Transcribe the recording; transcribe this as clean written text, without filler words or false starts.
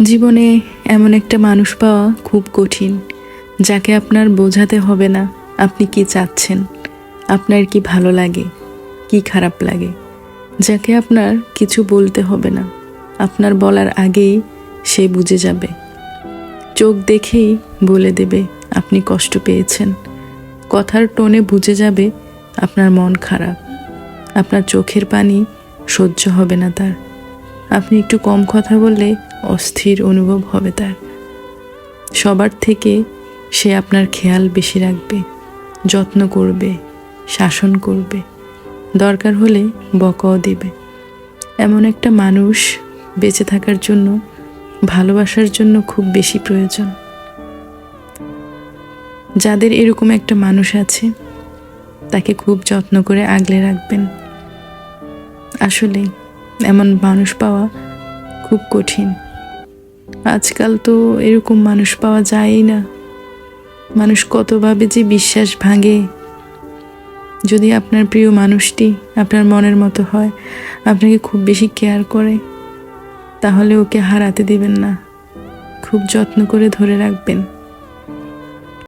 জীবনে এমন একটা মানুষ পাওয়া খুব কঠিন, যাকে আপনার বোঝাতে হবে না আপনি কি চাচ্ছেন, আপনার কি ভালো লাগে, কি খারাপ লাগে। যাকে আপনার কিছু বলতে হবে না, আপনার বলার আগেই সে বুঝে যাবে। চোখ দেখেই বলে দেবে আপনি কষ্ট পেয়েছেন। কথার টোনে বুঝে যাবে আপনার মন খারাপ। আপনার চোখের পানি সহ্য হবে না তার। আপনি একটু কম কথা বললে অস্থির অনুভব হবে তার। সবার থেকে সে আপনার খেয়াল বেশি রাখবে, যত্ন করবে, শাসন করবে, দরকার হলে বকাও দেবে। এমন একটা মানুষ বেঁচে থাকার জন্য, ভালোবাসার জন্য খুব বেশি প্রয়োজন। যাদের এরকম একটা মানুষ আছে তাকে খুব যত্ন করে আগলে রাখবেন। আসলে এমন মানুষ পাওয়া খুব কঠিন। আজকাল তো এরকম মানুষ পাওয়া যায়ই না। মানুষ কতভাবে যে বিশ্বাস ভাঙে। যদি আপনার প্রিয় মানুষটি আপনার মনের মতো হয়, আপনাকে খুব বেশি কেয়ার করে, তাহলে ওকে হারাতে দিবেন না। খুব যত্ন করে ধরে রাখবেন।